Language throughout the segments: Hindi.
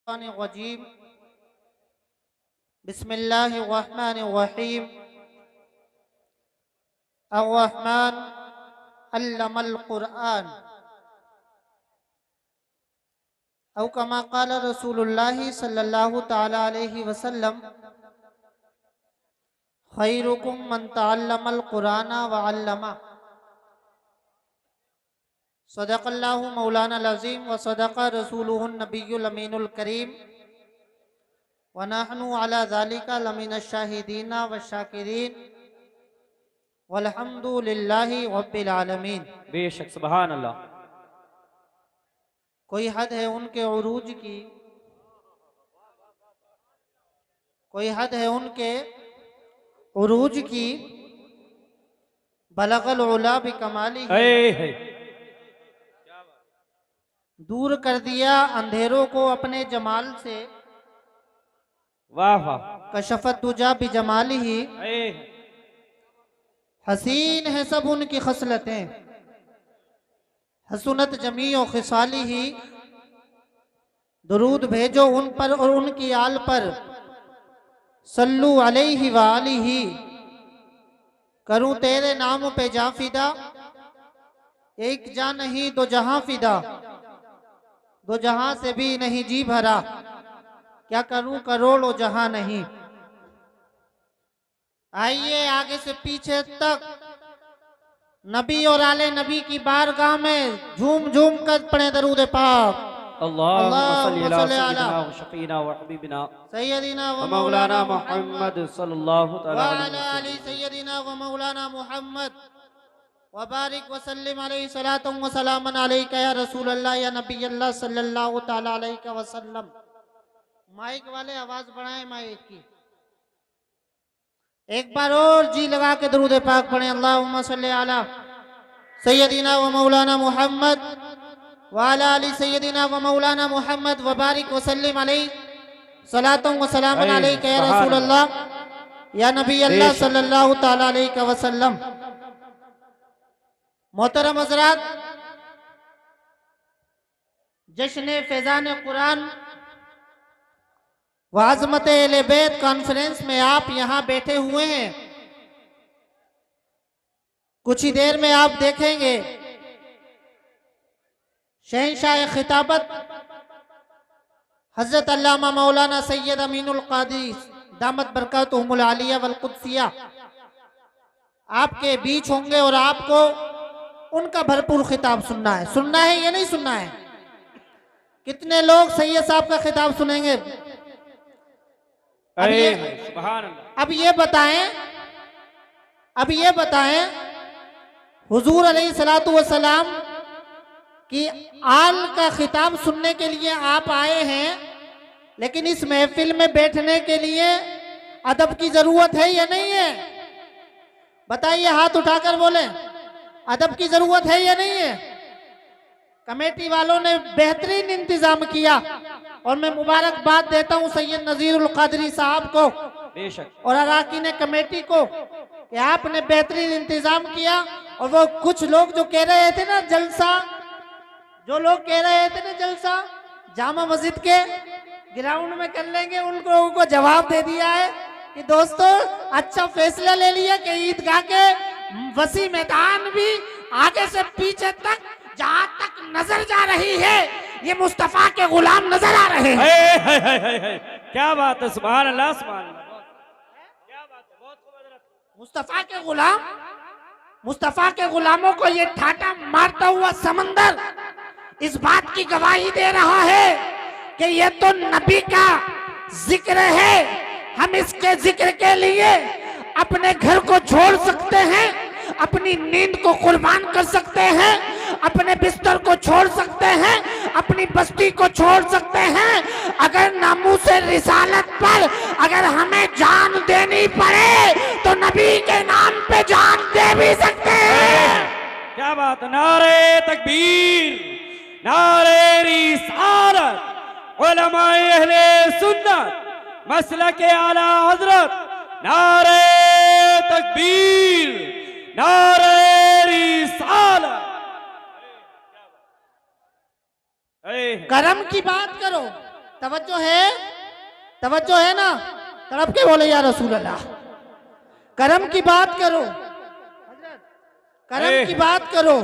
रजीम बिस्मिल्लाहिर्रहमानिर्रहीम अर्रहमान अल्लमल कुरआन औ कमा क़ाल रसूलुल्लाहि सल्लल्लाहु तआला अलैहि वसल्लम खैरुकुम मन तअल्लमल कुरआन व अल्लमा। सदक़ल्लाहु मौलाना अज़ीम व सदक़ रसूलुहुन नबियुल अमीनुल करीम व नहनु अला ज़ालिका लमिनश शाहिदीन व शाकिरीन वल्हम्दुलिल्लाहि रब्बिल आलमीन। बेशक सुभान अल्लाह। कोई हद है उनके उरूज की, कोई हद है उनके उरूज की, बलगल उला बिकमाली, दूर कर दिया अंधेरों को अपने जमाल से, वाह वाह। कशफत दुजा बिजमाली ही, हसीन है सब उनकी खसलतें, हसनत जमीओ खिसाली ही। दुरूद भेजो उन पर और उनकी आल पर, सल्लू अलैहि व आलिही। करूं तेरे नाम पे जा फिदा, एक जा नहीं दो जहां फिदा, दो जहां से भी नहीं जी भरा, क्या करूं करोड़ों जहां नहीं। आइए आगे से पीछे तक नबी और आले नबी की बारगाह में झूम झूम कर पढ़े दरूद पाक। अल्लाहुम्मा सल्ली अला सय्यिदिना व शफीना व हबीबिना सय्यदिना व मौलाना मुहम्मद सल्लल्लाहु तआला अलैहि वसल्लम सय्यदिना व मौलाना मुहम्मद व बारिक व सल्लिम अलैहि सलातु व सलामन अलैका या रसूल अल्लाह या नबी अल्लाह सल्लल्लाहु तआला अलैहि वसल्लम। माइक वाले आवाज बढ़ाएं माइक की। एक बार और जी लगा के दरूद पाक पढ़ें। अल्लाहुम्मा सल्ली अला सय्यदिना व मौलाना मुहम्मद व अला आलि सय्यदिना व मौलाना मुहम्मद व बारिक व सल्लिम अलैहि सलातु व सलामन अलैका या रसूल अल्लाह या नबी अल्लाह सल्लल्लाहु तआला अलैहि वसल्लम। मोहतरम हज़रात, जश्न फैज़ान कुरान व अज़मत अहले बैत कॉन्फ्रेंस में आप यहाँ बैठे हुए हैं। कुछ ही देर में आप देखेंगे शहंशाह खिताबत हजरत अल्लामा मौलाना सैयद अमीनुल क़ादी दामत बरकातुहुमुल आलिया वल कुद्सिया आपके बीच होंगे और आपको उनका भरपूर खिताब सुनना है। सुनना है या नहीं सुनना है? कितने लोग सैयद साहब का खिताब सुनेंगे? अब ये बताएं हुजूर अलैहिस्सलातु वस्सलाम की आल का खिताब सुनने के लिए आप आए हैं, लेकिन इस महफिल में बैठने के लिए अदब की जरूरत है या नहीं है? बताइए, हाथ उठाकर बोले, अदब की जरूरत है या नहीं है? कमेटी वालों ने बेहतरीन इंतजाम किया और मैं मुबारकबाद देता हूं सैयद नजीरुल क़ादरी साहब को और अराकीन कमेटी को कि आपने बेहतरीन इंतजाम किया। और वो कुछ लोग जो कह रहे थे ना जलसा, जो लोग कह रहे थे ना जलसा जामा मस्जिद के ग्राउंड में कर लेंगे, उन लोगों को जवाब दे दिया है कि दोस्तों अच्छा फैसला ले लिया कि ईदगाह के वसी मैदान भी आगे से पीछे तक जहां तक नजर जा रही है ये मुस्तफा के गुलाम नजर आ रहे हैं। क्या बात है, सुभान अल्लाह सुभान अल्लाह। क्या बात है, बहुत खूब। मुस्तफा के गुलामों को ये ठाटा मारता हुआ समंदर इस बात की गवाही दे रहा है कि ये तो नबी का जिक्र है। हम इसके जिक्र के लिए अपने घर को छोड़ सकते हैं, अपनी नींद को कुर्बान कर सकते हैं, अपने बिस्तर को छोड़ सकते हैं, अपनी बस्ती को छोड़ सकते हैं। अगर नामूसे रिसालत पर अगर हमें जान देनी पड़े तो नबी के नाम पे जान दे भी सकते हैं। क्या बात, नारे तकबीर, नारे रिसालत, उलमाए अहले सुन्नत, मसलके आला हजरत, नारे तकबीर, नारे रिसालत। करम की बात करो, तवज्जो है ना? तड़प के बोले या रसूल अल्लाह। करम की बात करो, करम की बात करो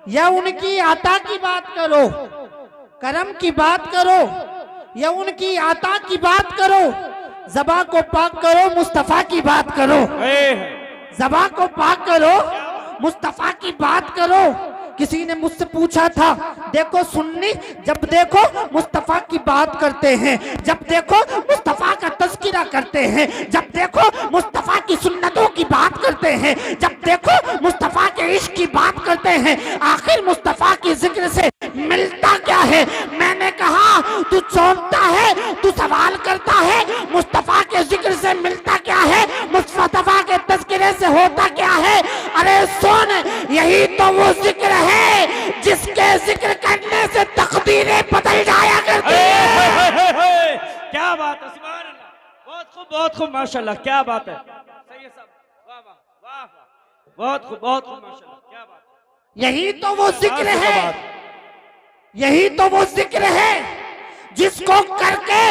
या उनकी आता की बात करो। करम की बात करो या उनकी आता की बात करो। ज़बां को पाक करो, मुस्तफा की बात करो। ज़बां को पाक करो, मुस्तफा की बात करो। किसी ने मुझसे पूछा था, देखो सुन्नी जब देखो मुस्तफा की बात करते हैं, जब देखो मुस्तफा का तज़किरा करते हैं, जब देखो मुस्तफा की सुन्नतों की बात करते हैं, जब देखो मुस्तफा के इश्क की बात करते हैं, आखिर मुस्तफा की जिक्र से मिलता क्या है? मैंने कहा तू चौंकता है, तू सवाल करता है, मुस्तफा के जिक्र से मिलता क्या है? मुस्तफा के तज़किरे से होता क्या है? अरे सुन, यही तो वो जिक्र है जिसके जिक्र करने से तकदीरें बदल जाया करती है। क्या बात है, सुभान अल्लाह, बहुत खूब माशाल्लाह, क्या बात है, सही है सब, वाह वाह वाह वाह, बहुत खूब माशाल्लाह, क्या बात है। यही तो वो जिक्र है, यही तो वो जिक्र है जिसको करके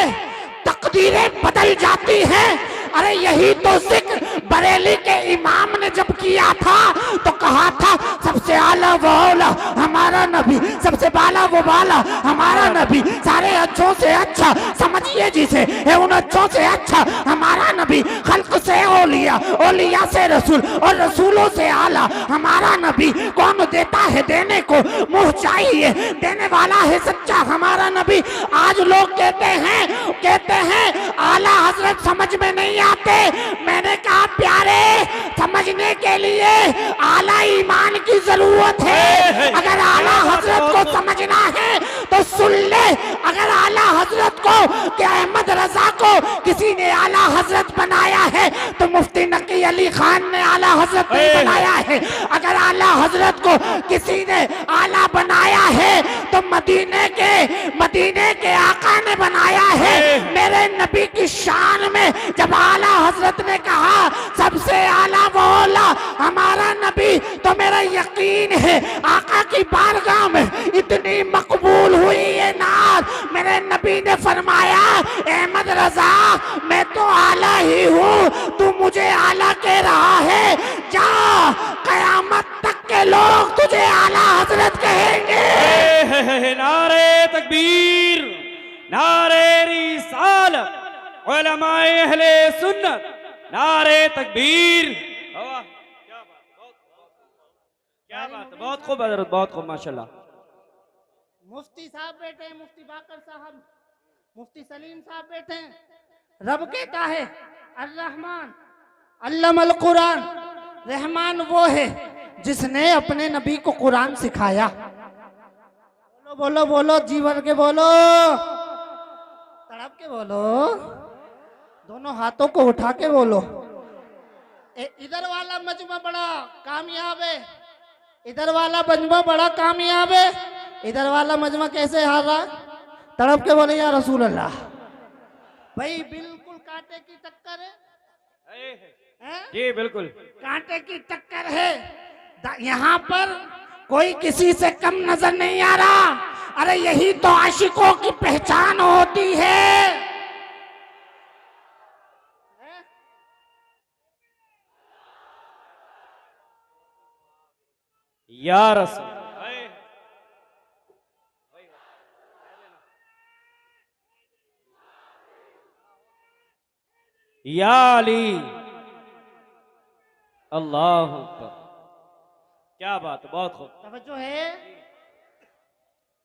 तकदीरें बदल जाती हैं। अरे यही तो जिक्र बरेली के इमाम ने जब किया था तो कहा था सबसे आला वो आला हमारा नबी, सबसे बाला वो बाला हमारा नबी, सारे अच्छों से अच्छा समझिए जिसे है उन अच्छों से अच्छा हमारा नबी, खल्क से ओलिया, ओलिया से रसूल और रसूलों से आला हमारा नबी। कौन देता है देने को मुँह चाहिए, देने वाला है सच्चा हमारा नबी। आज लोग कहते हैं आला हजरत समझ में नहीं आते। मैंने कहा प्यारे, समझने के लिए आला ईमान की जरूरत है। अगर आला हजरत को समझना है तो सुन ले, अगर आला हजरत को कि अहमद रजा को किसी ने आला हजरत बनाया है तो मुफ्ती नकी अली खान ने आला हजरत नहीं बनाया है। अगर आला हजरत को किसी ने आला बनाया है तो मदीने के आका ने बनाया है। मेरे नबी की शान में जब आला हजरत ने कहा सबसे आला वो आला हमारा नबी, तो मेरा यकीन है आका की बारगाह में इतनी मकबूल हुई ये नात। मेरे नबी ने फरमाया अहमद रजा मैं तो आला ही हूँ, तू मुझे आला कह रहा है, जा कयामत तक के लोग तुझे आला हजरत कहेंगे। नारे तकबीर, नारे रिसालत, उलमाए अहले सुन्नत, नारे तकबीर। क्या बात है, बहुत खूब हजरत, बहुत खूब माशाल्लाह। मुफ्ती साहब बैठे हैं, मुफ्ती बाकर साहब, मुफ्ती सलीम साहब बैठे हैं। रब कहता है अर्रहमान अल्लमल कुरान, रहमान वो है जिसने अपने नबी को कुरान सिखाया। बोलो बोलो बोलो, जीवन के बोलो, तड़प के बोलो, दोनों हाथों को उठा के बोलो। इधर वाला मजमा बड़ा कामयाब है, इधर वाला मजमा बड़ा कामयाब है, इधर वाला मजमा कैसे हार रहा? तड़प के बोले या रसूल अल्लाह। भाई बिल्कुल कांटे की टक्कर है, जी बिल्कुल कांटे की टक्कर है। यहाँ पर कोई किसी से कम नजर नहीं आ रहा। अरे यही तो आशिकों की पहचान होती है। या रसूल, या अली, अल्लाह अकबर, क्या बात है, बहुत खूब। तवज्जो है।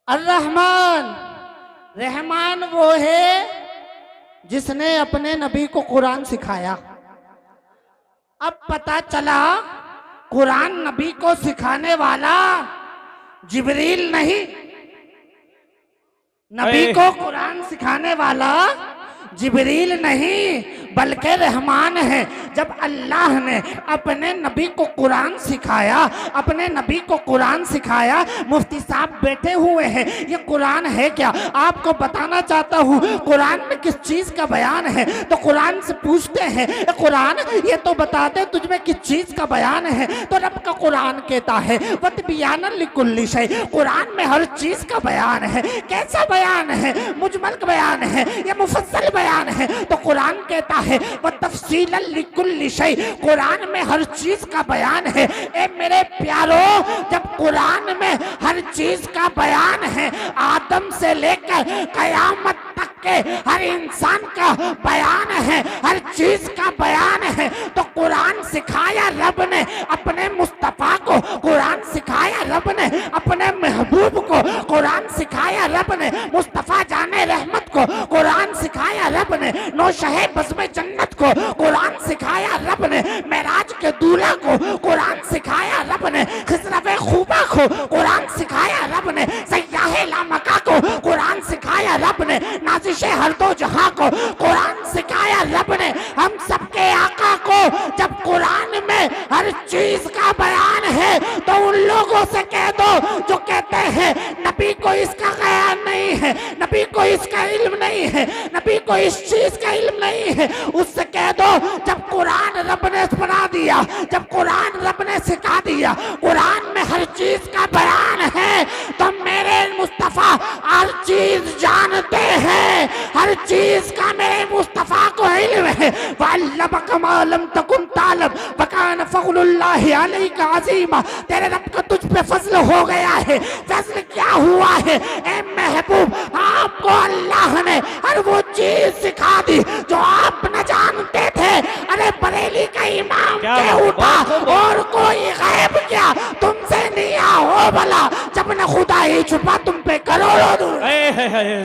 अर्रहमान, रहमान वो है जिसने अपने नबी को कुरान सिखाया। अब पता चला कुरान नबी को सिखाने वाला जिब्रील नहीं, नबी को कुरान सिखाने वाला जिब्रील नहीं बल्कि रहमान है। जब अल्लाह ने अपने नबी को कुरान सिखाया, अपने नबी को कुरान सिखाया, मुफ्ती साहब बैठे हुए हैं, ये कुरान है क्या? आपको बताना चाहता हूँ कुरान में किस चीज का बयान है। तो कुरान से पूछते हैं, कुरान ये तो बता दे तुझमें किस चीज का बयान है। तो रब का कुरान कहता है वतबियानन लिकुल्लि शै, कुरान में हर चीज का बयान है। कैसा बयान है? मुजमल बयान है या मुफस्सल बयान है? तो कुरान कहता है वतफसीलन लिकुल्लि शै, कुरान में हर चीज का बयान है। ए मेरे प्यारो, जब कुरान में हर चीज का बयान है, आदम से लेकर कयामत तक के हर इंसान का बयान है, हर चीज का बयान है, तो कुरान सिखाया रब ने अपने मुस्तफा को, कुरान सिखाया रब ने अपने महबूब को, कुरान सिखाया रब ने मुस्तफा जाने रहमत को, कुरान सिखाया रब ने नौशहे बज़्म जन्नत को, कुरान सिखाया रब ने मेराज के दूल्हा को, कुरान सिखाया रब ने खिसरवे खूबा को, कुरान सिखाया रब ने सयाहे लामका को, कुरान सिखाया रब ने नाजिशे हर दो जहां को, कुरान सिखाया रब ने हम सबके आका को। जब कुरान में हर चीज का बयान है तो उन लोगों से कह दो जो कहते हैं नबी को इसका ख्याल नहीं है, नबी को इसका इल्म नहीं है, नबी को इस चीज का इल्म नहीं है, उससे कह दो जब कुरान रब ने बना दिया, जब कुरान रब ने सिखा दिया, कुरान में हर चीज का बयान है, तो मेरे मुस्तफा हर चीज जानते हैं, हर चीज का मेरे मुस्तफा को इल्म है। वअल्लमका मा लम तकुन तालब वकान फज़लुल्लाहि अलैका अज़ीमा, तेरे रब का तुझ पे फजल हो गया है। फजल क्या हुआ है? ए महबूब, आपको अल्लाह ने हर वो चीज सिखा दी जो आप न जानते थे। अरे बरेली का इमाम के उठा और कोई गैब क्या तुमसे नहीं हो भला, जब न खुदा ही छुपा तुम पे करोड़ों दूर।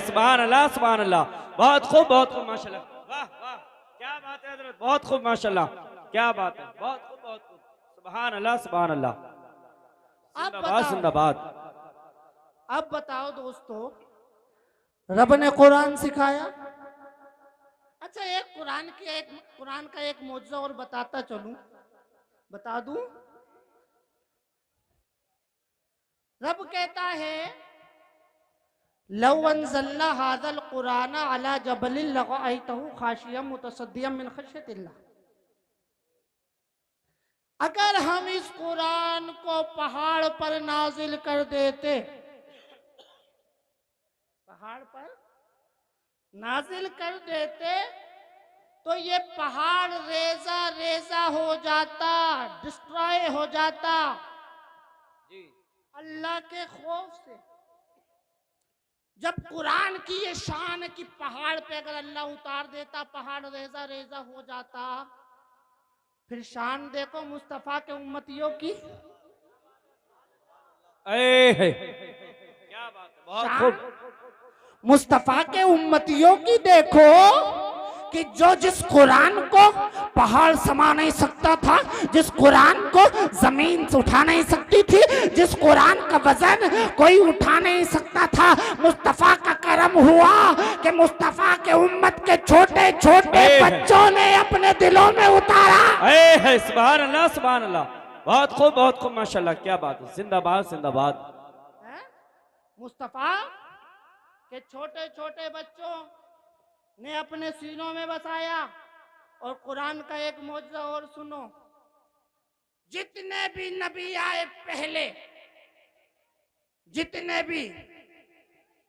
सुभान अल्लाह, सुभान अल्लाह, बहुत खूब, बहुत खूब, माशाल्लाह, वाह वाह, क्या बात है हजरत, बहुत खूब, माशाल्लाह, क्या बात है, बहुत खूब, बहुत खूब, सुभान अल्लाह, सुभान अल्लाह, जिंदाबाद, जिंदाबाद। अब बताओ दोस्तों, रब ने कुरान सिखाया। अच्छा, एक कुरान का एक मौजज़ा और बताता चलूं, बता दूं। रब कहता है लौ अंज़लना हाज़ल कुरान अला जबलिन लरअयतहु खाशियम मुतसद्दियम मिन खश्यतिल्लाह, अगर हम इस कुरान को पहाड़ पर नाजिल कर देते, पहाड़ पर नाजिल कर देते तो ये पहाड़ रेजा रेजा हो जाता, डिस्ट्रॉय हो जाता अल्लाह के खौफ से। जब कुरान की ये शान है कि पहाड़ पे अगर अल्लाह उतार देता पहाड़ रेजा रेजा हो जाता, फिर शान देखो मुस्तफा के उम्मतियों की। क्या बात है, बहुत खूब। मुस्तफा के उम्मतियों की देखो कि जो जिस कुरान को पहाड़ समा नहीं सकता था, जिस कुरान को जमीन से उठा नहीं सकती थी, जिस कुरान का वजन कोई उठा नहीं सकता था, मुस्तफा का करम हुआ कि मुस्तफा के उम्मत के छोटे छोटे बच्चों ने अपने दिलों में उतारा। सुभान अल्लाह, सुभान अल्लाह, बहुत खूब, बहुत खूब, माशाल्लाह, क्या बात है, जिंदाबाद, जिंदाबाद। मुस्तफा के छोटे छोटे बच्चों ने अपने सीनों में बसाया। और कुरान का एक मौजज़ा और सुनो, जितने भी नबी आए पहले, जितने भी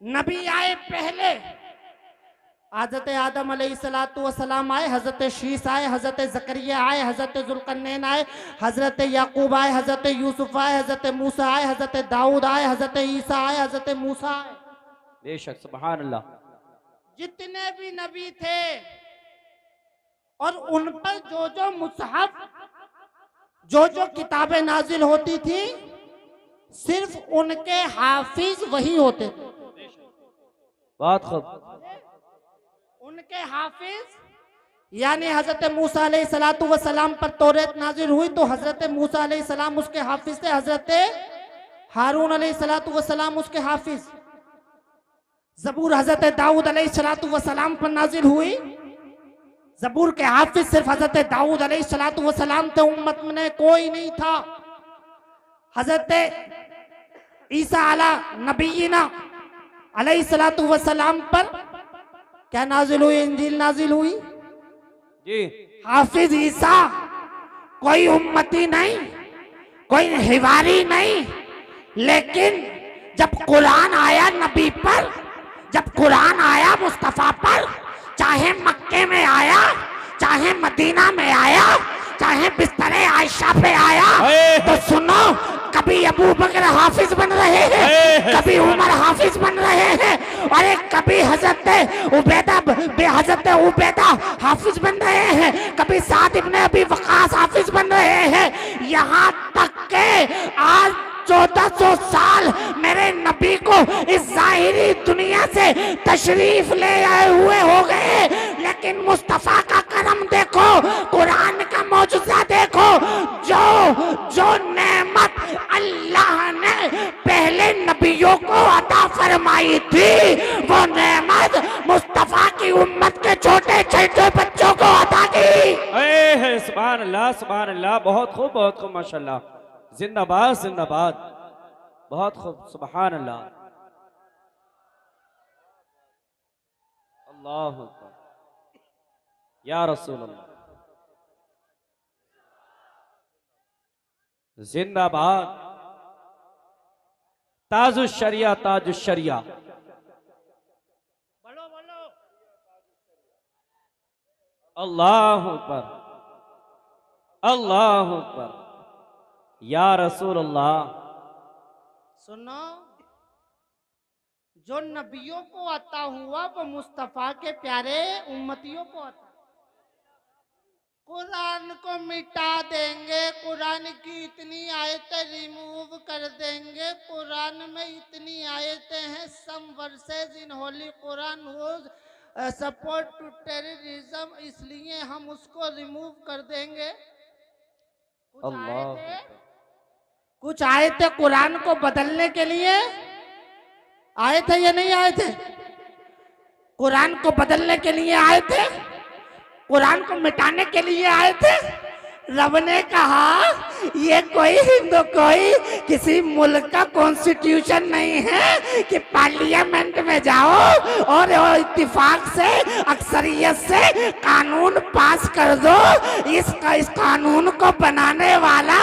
नबी आए पहले, हज़रत आदम अलैहिस्सलातु वस्सलाम आए, हज़रत शीस आए, हज़रत ज़करिया आए, हज़रत ज़ुल्करनैन आए, हज़रत याकूब आए, हज़रत यूसुफ आए, हज़रत मूसा आए, हज़रत दाऊद आए, हज़रत ईसा आए, हज़रत मूसा आए, बेशक, सुभान अल्लाह। जितने भी नबी थे और उन पर जो जो मुसहफ, जो जो किताबें नाजिल होती थी, सिर्फ उनके हाफिज वही होते थे। बहुत खूब। उनके हाफिज यानी हजरत मूसा अलैहिस्सलातु वस्सलाम पर तौरात नाजिल हुई तो हजरत मूसा अलैहिस्सलाम उसके हाफिज थे, हजरत हारून अलैहिस्सलातु वस्सलाम उसके हाफिज। जबूर हजरत दाऊद अलैहिस्सलातु वस्सलाम पर नाजिल हुई, जबूर के हाफिज सिर्फ हजरत दाऊद अलैहिस्सलातु वस्सलाम थे, उम्मत में कोई नहीं था। हजरत ईसा अला नबीना अलैहिस्सलातु वस्सलाम पर क्या नाजिल हुई? इंजील नाजिल हुई। जी हाफिज ईसा कोई उम्मती नहीं, कोई हिवारी नहीं, लेकिन जब कुरान आया नबी पर, जब कुरान आया मुस्तफा पर, चाहे मक्के में आया, चाहे मदीना में आया, चाहे बिस्तरे आयशा पे आया, तो सुनो, कभी अबू बकर हाफिज बन रहे हैं, कभी उमर हाफिज बन रहे हैं, और एक कभी हजरत उबैदा हाफिज बन रहे हैं, कभी साद इब्ने अबी वक़ास हाफिज बन रहे हैं। यहाँ तक के आज 1400 साल मेरे नबी को इस जाहिरी दुनिया से तशरीफ ले आए हुए हो गए, लेकिन मुस्तफा का करम देखो, कुरान का मौजूदा देखो। जो नेमत अल्लाह ने पहले नबियों को अता फरमाई थी, वो नेमत मुस्तफा की उम्मत के छोटे छोटे बच्चों को अता की। सुभान अल्लाह, सुभान अल्लाह, बहुत खूब, बहुत खूब, माशाल्लाह, जिंदाबाद जिंदाबाद, बहुत खूब, सुभान अल्लाह, अल्लाह अकबर, या रसूल अल्लाह, जिंदाबाद, ताजुश शरिया, ताजुश शरिया, बोलो बोलो, अल्लाह अकबर, अल्लाह अकबर, या रसूल अल्लाह। सुनो, जो नबियों को अता हुआ वो मुस्तफा के प्यारे उम्मतियों को अता। कुरान को मिटा देंगे, कुरान की इतनी आयतें रिमूव कर देंगे, कुरान में इतनी आयतें हैं, सम वर्सेस इन होली कुरान वो सपोर्ट टू टेररिज्म, इसलिए हम उसको रिमूव कर देंगे। कुछ आए थे कुरान को बदलने के लिए, आए थे या नहीं आए थे? कुरान को बदलने के लिए आए थे, कुरान को मिटाने के लिए आए थे। रब ने कहा ये कोई किसी मुल्क का कॉन्स्टिट्यूशन नहीं है कि पार्लियामेंट में जाओ और इत्तेफाक से, अक्सरियत से कानून पास कर दो। इस कानून को बनाने वाला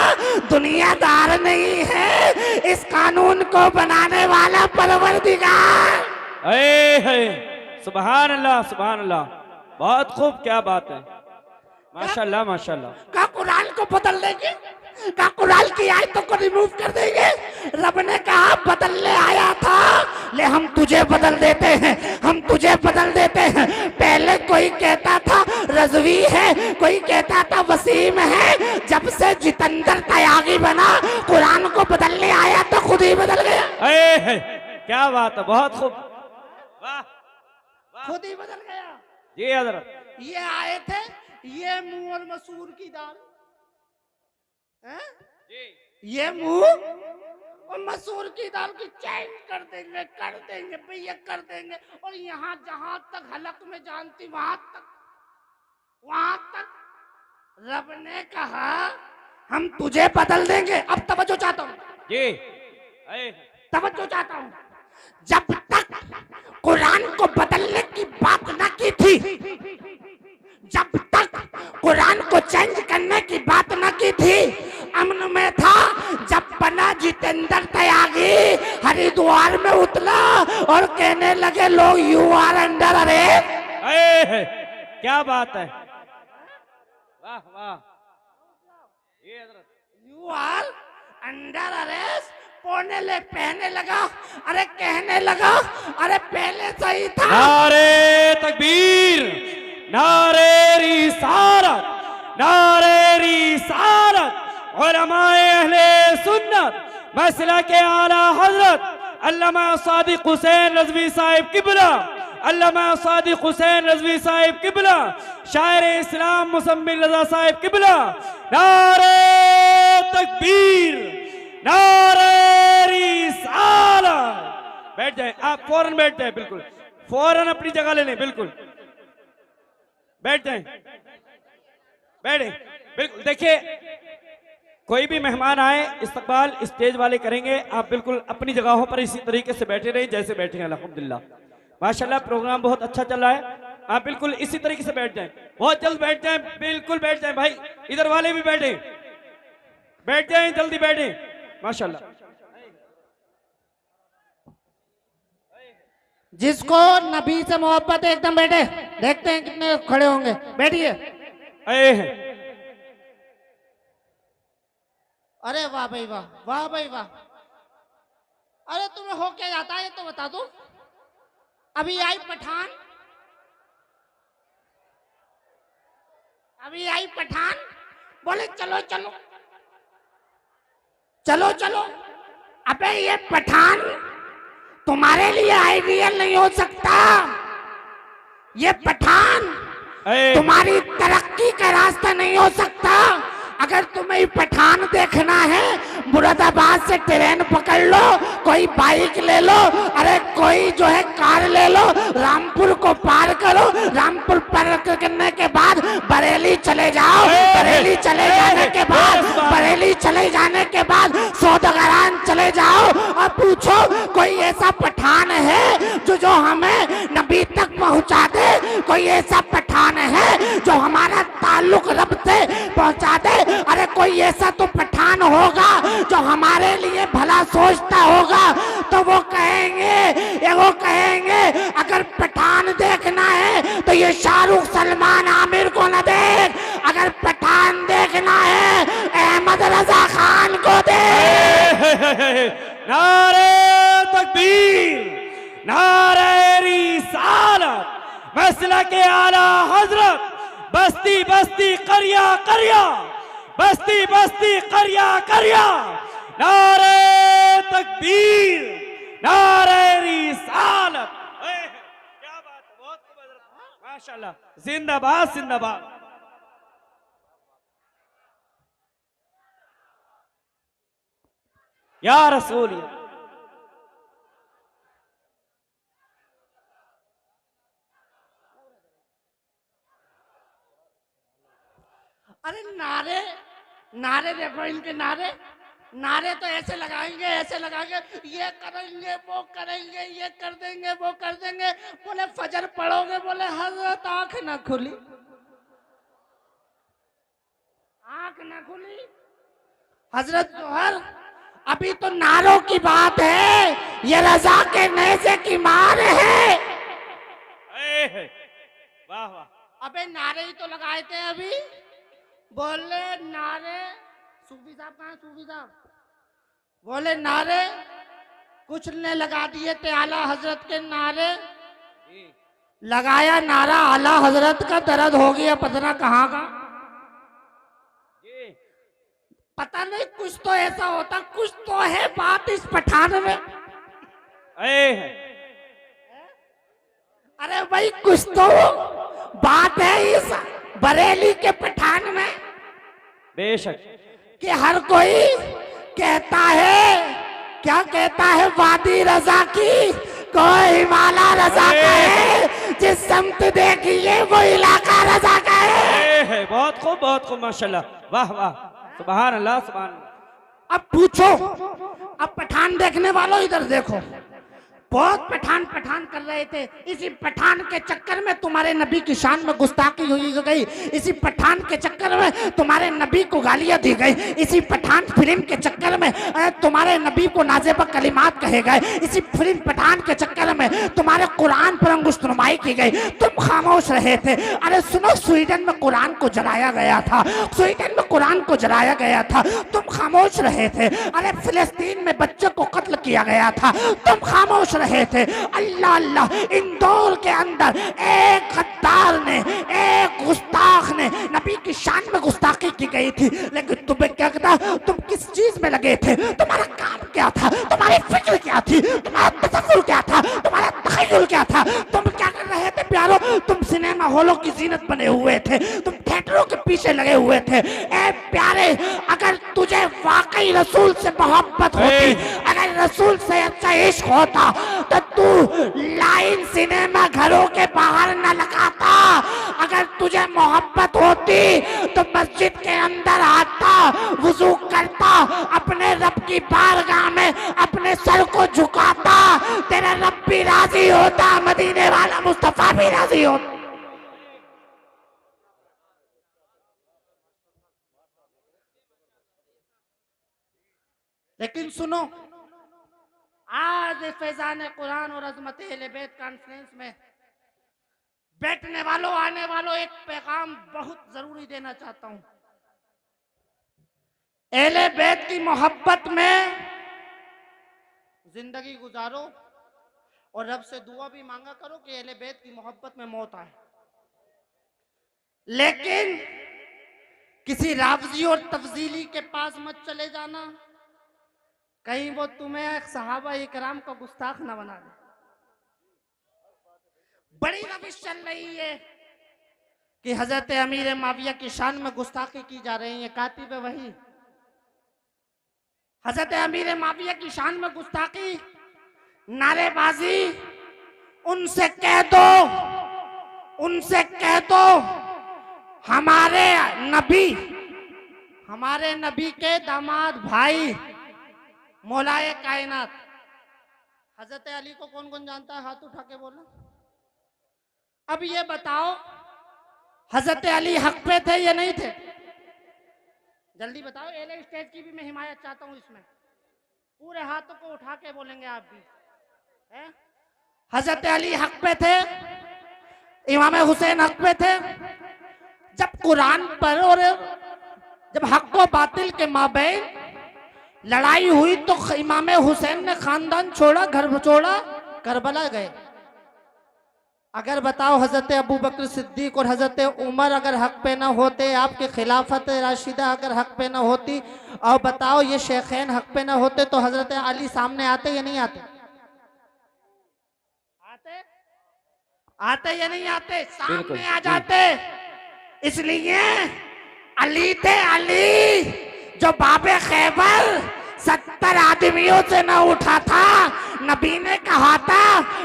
दुनियादार नहीं है, इस कानून को बनाने वाला परवरदिगार। सुभान अल्लाह, सुभान अल्लाह, बहुत खूब, क्या बात है, माशाल्लाह माशाल्लाह। का कुरान को बदल देंगे, का कुरान की आयतों को रिमूव कर देंगे। रब ने कहा बदलने आया था, ले हम तुझे बदल देते हैं, हम तुझे बदल देते हैं। पहले कोई कहता था रजवी है, कोई कहता था वसीम है, जब से जितेंद्र त्यागी बना, कुरान को बदलने आया तो खुद ही बदल गया। क्या बात है, बहुत खूब, वाह, खुद ही बदल गया। जी हजरत, ये आए थे, ये मुंह और मसूर की दाल है? ये मुंह और मसूर की दाल की चेंज कर देंगे भैया, कर देंगे। और यहाँ जहां तक हलक में जानती वहां तक रब ने कहा हम तुझे बदल देंगे। अब तवज्जो चाहता हूँ जी, तवज्जो चाहता हूँ। जब तक कुरान को बदलने की बात न की थी, जब तक कुरान को चेंज करने की बात न की थी, अमन में था। जब बना जितेंद्र त्यागी, हरिद्वार में उतरा और कहने लगे लोग यू आर अंडर अरेस्ट। क्या बात है, वाह वाह, यू आर अंडर अरेस्ट। पहने लगा, अरे कहने लगा, अरे पहले सही था। नारे तकबीर, नारे रिसालत, नारे रिसालत, उलमाए अहले सुन्नत, मसलक के आला हजरत अल्लामा सादिक हुसैन रज़वी साहिब किबला, अल्लामा सादिक हुसैन रज़वी साहिब किबला, शायर इस्लाम मुसम्मिल रज़ा साहिब किबला। नारे तकबीर, नारे रिसालत। बैठ जाए आप, फौरन बैठ जाए, बिल्कुल फौरन अपनी जगह ले लें, बिल्कुल बैठ जाएं, बैठे। बिल्कुल देखिए, कोई भी मेहमान आए इस्तकबाल स्टेज वाले करेंगे। आप बिल्कुल अपनी जगहों पर इसी तरीके से बैठे रहे जैसे बैठे हैं। अल्हम्दुलिल्लाह माशाल्लाह प्रोग्राम बहुत अच्छा चल रहा है। आप बिल्कुल इसी तरीके से बैठ जाएं, बहुत जल्द बैठ जाएं, बिल्कुल बैठ जाएं। भाई इधर वाले भी बैठे, बैठ जाएं, जल्दी बैठे माशाल्लाह। जिसको नबी से मोहब्बत है एकदम बैठे, देखते हैं कितने खड़े होंगे। बैठिए। अरे वाह भाई वाह, वाह भाई वाह। अरे तुम्हें हो क्या जाता है ये तो बता दो। अभी आई पठान, अभी आई पठान, बोले चलो चलो चलो चलो। अबे ये पठान तुम्हारे लिए आइडियल नहीं हो सकता। ये पठान तुम्हारी तरक्की का रास्ता नहीं हो सकता। अगर तुम्हें पठान देखना है, मुरादाबाद से ट्रेन पकड़ लो, कोई बाइक ले लो, अरे कोई जो है कार ले लो, रामपुर को पार करो, रामपुर पार करने के बाद बरेली चले जाओ, बरेली चले जाने के बाद, बरेली चले जाने के बाद सौदागरान चले जाओ और पूछो कोई ऐसा पठान है जो हमें नबी तक पहुंचा दे। कोई ऐसा पठान है जो हमारा ताल्लुक रब से पहुंचा दे। अरे कोई ऐसा तो पठान होगा जो हमारे लिए भला सोचता होगा। तो वो कहेंगे अगर पठान देखना है तो ये शाहरुख सलमान आमिर को न देख, अगर पठान देखना है अहमद रजा खान को देख। नारे तकबीर, नारे रिसालत, मसला के आला हजरत, बस्ती बस्ती करिया करिया, बस्ती बस्ती करिया करिया। नारे तकबीर, नारे रिसालत। क्या बात है, बहुत खूब हजरत, माशाल्लाह, जिंदाबाद जिंदाबाद। या रसूल, अरे नारे, नारे देखो इनके नारे, नारे तो ऐसे लगाएंगे, ऐसे लगाएंगे, ये करेंगे, वो करेंगे, ये कर देंगे, वो कर देंगे। बोले फजर पढ़ोगे, बोले हजरत आंख ना खुली, आंख ना खुली। हजरत जोहर अभी तो नारों की बात है, ये रजा के नेज़े की मार है। वाह वाह। अबे नारे ही तो लगाए थे अभी, बोले नारे। सूफी साहब कहाँ, सूफी साहब बोले नारे कुछ ने लगा दिए थे आला हजरत के नारे। लगाया नारा आला हजरत का, दर्द हो गया पता कहाँ का। पता नहीं, कुछ तो ऐसा होता, कुछ तो है बात इस पठान में। अरे भाई कुछ तो बात है इस बरेली के पठान में। बेशक कि हर कोई कहता है, क्या कहता है, वादी रजा की कोई हिमालय रजा का है, जिस समत देखिए वो इलाका रजा का है। बहुत खूब, बहुत खूब, माशाल्लाह, वाह वाह, सुभान अल्लाह, सुभान अल्लाह। अब पूछो, अब पठान देखने वालों इधर देखो, बहुत पठान पठान कर रहे थे। इसी पठान के चक्कर में तुम्हारे नबी की शान में गुस्ताखी हुई गई, इसी पठान के चक्कर में तुम्हारे नबी को गालियां दी गई, इसी पठान फिल्म के चक्कर में तुम्हारे नबी को नाजेबा कलिमात कहे गए, इसी फिल्म पठान के चक्कर में तुम्हारे कुरान पर अंगुष्ठनुमाई की गई। तुम खामोश रहे थे। अरे सुनो, स्वीडन में कुरान को जलाया गया था, स्वीडन में कुरान को जलाया गया था, तुम खामोश रहे थे। अरे फिलिस्तीन में बच्चे को कत्ल किया गया था, तुम खामोश रहे थे। अल्लाह अल्लाह, इंदौर के अंदर एक गद्दार ने, एक गुस्ताख ने नबी की शान में गुस्ताखी की गई थी, लेकिन तुम्हें क्या कहता, तुम किस चीज में लगे थे, तुम्हारा काम क्या था, तुम्हारी फिक्र क्या थी, तुम्हारा तसव्वुर क्या था, तुम्हारा तखय्युल क्या था, तुम क्या कर रहे थे प्यारो। तुम सिनेमा हॉलों की जीनत बने हुए थे, तुम थिएटरों के पीछे लगे हुए थे। ए प्यारे, अगर तुझे वाकई रसूल से मोहब्बत होती, अगर रसूल से अच्छा इश्क होता, तो तू लाइन सिनेमा घरों के बाहर न लगाता। अगर तुझे मोहब्बत होती तो मस्जिद के अंदर आता, वुजू करता, अपने रब की बारगाह में अपने सर को झुकाता, तेरा रब भी राजी होता, मदीने वाला मुस्तफा भी राजी होता। लेकिन सुनो, आज फैजान कुरान और अजमत अहले बैत कॉन्फ्रेंस में बैठने वालों, आने वालों, एक पैगाम बहुत जरूरी देना चाहता हूं। अहले बैत की मोहब्बत में जिंदगी गुजारो और रब से दुआ भी मांगा करो कि अहले बैत की मोहब्बत में मौत आए। लेकिन किसी रावजी और तफजीली के पास मत चले जाना, कहीं वो तुम्हें सहाबा इकराम को गुस्ताख न बना दे। बड़ी रविश चल रही है कि हजरत अमीर माविया की शान में गुस्ताखी की जा रही है। कातिब है वही, हजरत अमीर माविया की शान में गुस्ताखी, नारेबाजी, उनसे कह दो, उनसे कह दो हमारे नबी के दामाद भाई मौलाए कायनात हजरत अली को कौन कौन जानता है? हाथ उठा के बोलो। अब ये बताओ, हजरत अली हक पे थे या नहीं थे? जल्दी बताओ। एले स्टेज की भी मैं हिमायत चाहता हूं इसमें। पूरे हाथों को उठा के बोलेंगे आप भी है? हजरत अली हक पे थे, इमाम हुसैन हक पे थे। जब कुरान पर और जब हक व बातिल के माबैन लड़ाई हुई तो इमाम हुसैन ने खानदान छोड़ा, घर छोड़ा, करबला गए। अगर बताओ हजरत अबू बकर सिद्दीक और हजरत उमर अगर हक पे ना होते, आपके खिलाफत राशिदा अगर हक पे ना होती, और बताओ ये शेखैन हक पे ना होते, तो हजरत अली सामने आते या नहीं आते? आते आते या नहीं आते? सामने आ जाते। इसलिए अली थे, अली जो बाबे खैबर 70 आदमियों से न उठा था। नबी ने कहा था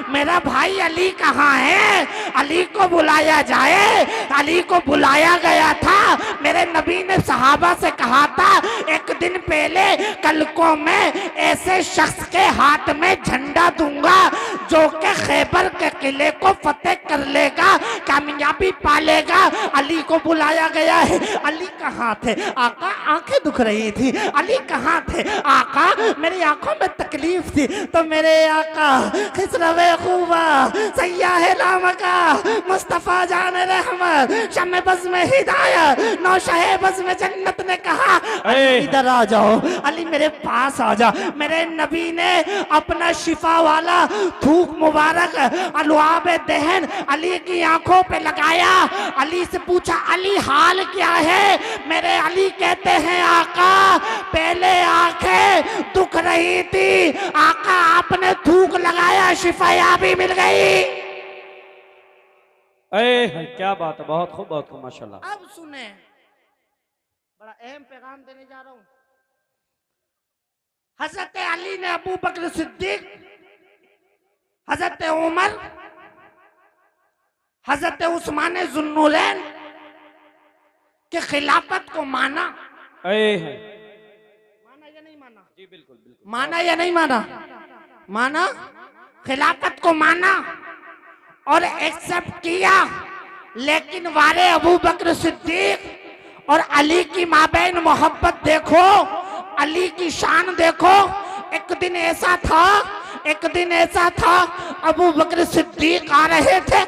मेरा भाई अली कहाँ है, अली को बुलाया जाए। अली को बुलाया गया था। मेरे नबी ने सहाबा से कहा था एक दिन पहले कल को मैं ऐसे शख्स के हाथ में झंडा दूंगा जो के खैबर के किले को फतेह कर लेगा, कामयाबी पालेगा। अली को बुलाया गया है। अली कहाँ थे? आका आंखें दुख रही थी। अली कहाँ थे? आका मेरी आंखों में तकलीफ थी तो मेरे आका खिसरवे खूबा सैयाह नामका मुस्तफा जान रहमत शम्मे बज़ में हिदायत नौशहे बज़ में जन्नत ने कहा इधर आ जाओ, अली मेरे पास आ जा। मेरे नबी ने अपना शिफा वाला थूक मुबारक अलवाब दहन अली की आंखों पे लगाया। अली से पूछा अली हाल क्या है? मेरे अली कहते हैं आका पहले आंखें दुख रही थी, आका आपने थूक लगाया, शिफायाबी मिल गई। क्या बात है, बहुत खूब माशाल्लाह। अब सुने, बड़ा अहम पैगाम देने जा रहा हूं। हजरत अली ने अबू बकर सिद्दीक, हजरत उमर, हजरत उस्मान जुन्नूरैन के खिलाफत को माना। माना या नहीं माना? जी बिल्कुल बिल्कुल। माना या नहीं माना? माना, खिलाफत को माना और एक्सेप्ट किया। लेकिन वारे अबू बकर सिद्दीक और अली की माबैन मोहब्बत देखो, अली की शान देखो। एक दिन ऐसा था अबू बकर सिद्दीक आ रहे थे,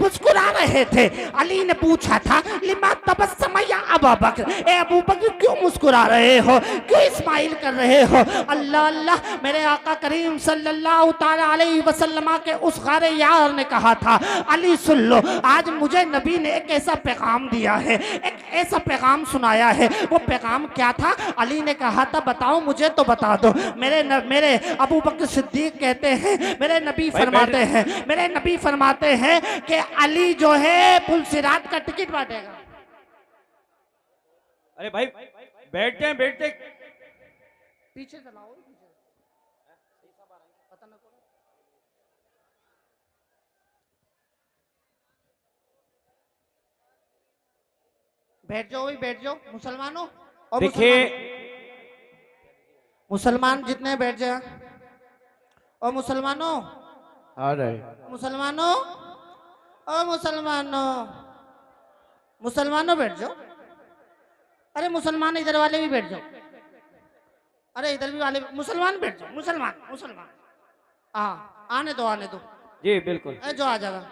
मुस्कुरा रहे थे। अली ने पूछा था लिमा तबस्सम या अबू बकर, ए अबू बकर क्यों मुस्कुरा रहे हो, क्यों इस्माइल कर रहे हो? अल्लाह अल्लाह, मेरे आका करीम सल्लल्लाहु ताला अलैहि वसल्लम के उस गारे यार ने कहा था अली सुन लो, आज मुझे नबी ने एक ऐसा पैगाम दिया है, एक ऐसा पैगाम सुनाया है। वो पैगाम क्या था? अली ने कहा था बताओ मुझे तो बता दो। मेरे अबू बकर सिद्दीक कहते हैं मेरे नबी फरमाते हैं कि अली जो है पुल सिरात का टिकट बांटेगा। अरे भाई बैठते पीछे चलाओ, पता ना कौन। बैठ जाओ, बैठ जाओ मुसलमानों। और देखिए मुसलमान जितने बैठ जाए। और मुसलमानों, आ रहे मुसलमानों, और मुसलमानों, मुसलमानों बैठ जाओ। अरे मुसलमान इधर वाले भी बैठ जाओ। अरे इधर भी वाले मुसलमान बैठ जाओ। मुसलमान मुसलमान हाँ, आने दो आने दो। जी बिल्कुल। जो आ जाएगा।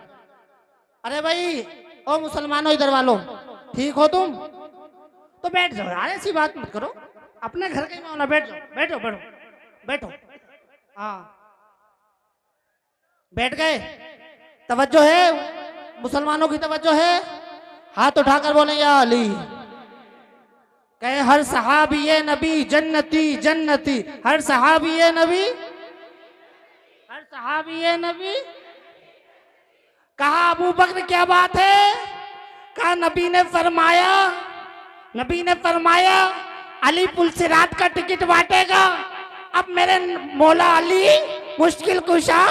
अरे भाई ओ मुसलमानों इधर वालों, ठीक हो तुम? तो बैठ जाओ यार, ऐसी बात मत करो। अपने घर का ही मामला, बैठ जाओ, बैठो बैठो बैठो। हाँ बैठ गए। तवज्जो है, मुसलमानों की तवज्जो है। हाथ उठाकर बोले या अली। कहे हर सहाबी ये नबी जन्नती जन्नती, हर सहाबी ये नबी, हर सहाबी ये नबी। कहा अबू बकर क्या बात है? कहा नबी ने फरमाया, नबी ने फरमाया अली पुलसिरात का टिकट बांटेगा। अब मेरे मौला अली मुश्किल कुशा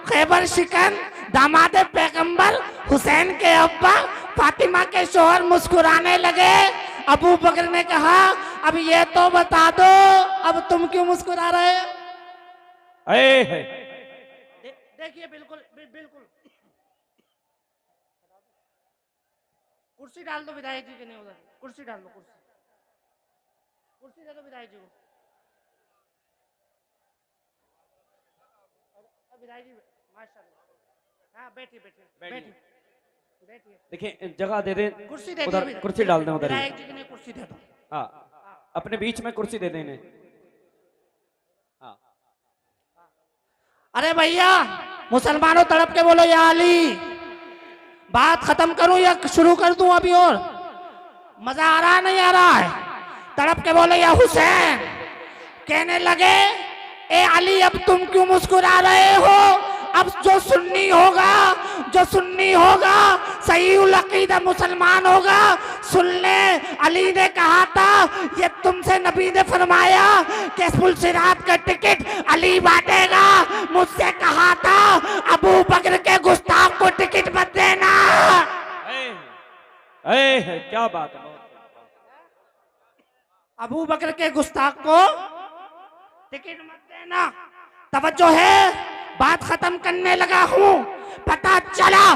खैबर शिकन दामाद पैगंबर हुसैन के अब्बा फातिमा के शोहर मुस्कुराने लगे। अबू बकर ने कहा अब ये तो बता दो, अब तुम क्यों मुस्कुरा रहे? देखिए बिल्कुल बिल्कुल। कुर्सी डाल दो विधायक जी के, नहीं उधर कुर्सी डाल दो, कुर्सी कुर्सी दे दो विधायक जी को। विधायक जी माशाल्लाह, हाँ बैठिए बैठिए बैठिए बैठिए। देखिए जगह दे दें, कुर्सी दे उधर दो, कुर्सी डाल दें उधर। विधायक जी के लिए कुर्सी दे दो। हाँ अपने बीच में कुर्सी दे दें इन्हें। हाँ अरे भैया मुसलमानों तड़प के बोलो या अली। बात खत्म करूं या शुरू कर दूं अभी? और मजा आ रहा नहीं आ रहा है? तड़प के बोले या हुसैन। कहने लगे ए अली अब तुम क्यों मुस्कुरा रहे हो? अब जो सुन्नी होगा, जो सुन्नी होगा, सही उल अकीदा मुसलमान होगा, सुन ले। अली ने कहा था ये तुमसे नबी ने फरमाया कि पुलसिरात का टिकट अली बांटेगा। मुझसे कहा था अबू बकर के गुस्ताख को टिकट मत देना। क्या बात है। अबू बकर के गुस्ताख को टिकट मत देना। तवज्जो है, बात खत्म करने लगा हूं। पता चला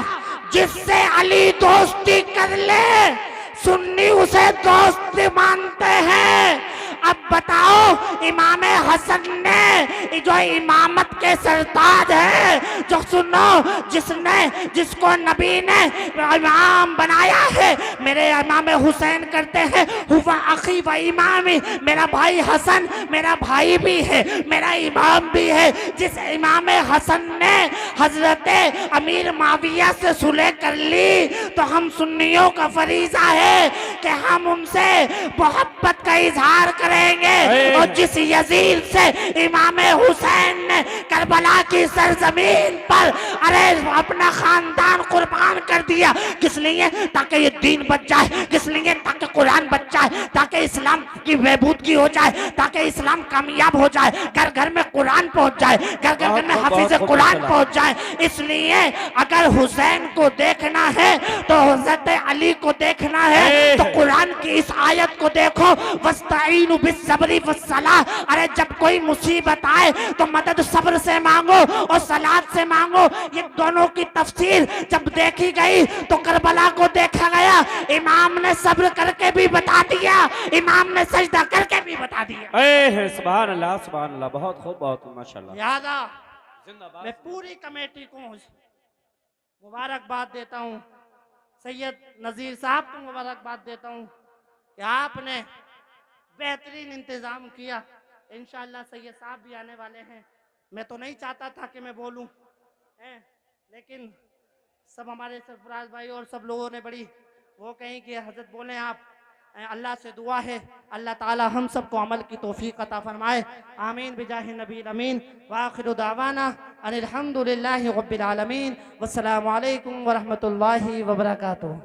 जिससे अली दोस्ती कर ले सुन्नी उसे दोस्त मानते हैं। अब बताओ इमाम हसन ने जो इमामत के सरताज है, जो सुनो जिसने जिसको नबी ने इमाम बनाया है, मेरे इमाम हुसैन करते हैं हुवा अखी व इमामी। मेरा भाई हसन मेरा भाई भी है, मेरा इमाम भी है। जिस इमाम हसन ने हजरत अमीर माविया से सुलह कर ली तो हम सुन्नियों का फरीजा है कि हम उनसे मोहब्बत का इजहार करेंगे। और जिस यजीद से इमाम हुसैन ने करबला की सरजमीन पर अरे अपना खानदान कुर्बान कर दिया, किस लिए? ताकि ये दीन बच जाए, किस लिए? ताकि कुरान बच जाए, ताकि इस्लाम की बहबूदगी हो जाए, ताकि इस्लाम कामयाब हो जाए, घर घर में कुरान पहुंच जाए, घर घर में हाफिज कुरान पहुंच जाए। इसलिए अगर हुसैन को देखना है तो हजरत अली को देखना है तो कुरान की इस आयत को देखो, वस्ताईनु बिस्सब्री वस्सलाह। अरे जब कोई मुसीबत आए तो मदद सब्र से मांगो और सलात से मांगो। ये दोनों की तफसीर जब देखी गई तो करबला को देखा गया, इमाम ने सब्र करके भी बता दिया, इमाम ने सजदा करके भी बता दिया। सुभान अल्लाह सुभान अल्लाह, बहुत खूब बहुत माशाल्लाह। यादा जिंदाबाद। मैं पूरी कमेटी को मुबारकबाद देता हूँ, सैयद नज़ीर साहब को मुबारकबाद देता हूँ कि आपने बेहतरीन इंतज़ाम किया। इंशाअल्लाह सैयद साहब भी आने वाले हैं। मैं तो नहीं चाहता था कि मैं बोलूं, लेकिन सब हमारे सरफराज भाई और सब लोगों ने बड़ी वो कहीं कि हजरत बोले आप। अल्लाह से दुआ है अल्लाह ताला हम सबको अमल की तौफीक अता फरमाए। आमीन बिजाहि नबी अमीन। व आखिरु दावाना अनिल हम्दुलिल्लाहि रब्बिल आलमीन। वस्सलामु अलैकुम व रहमतुल्लाहि व बरकातुहू।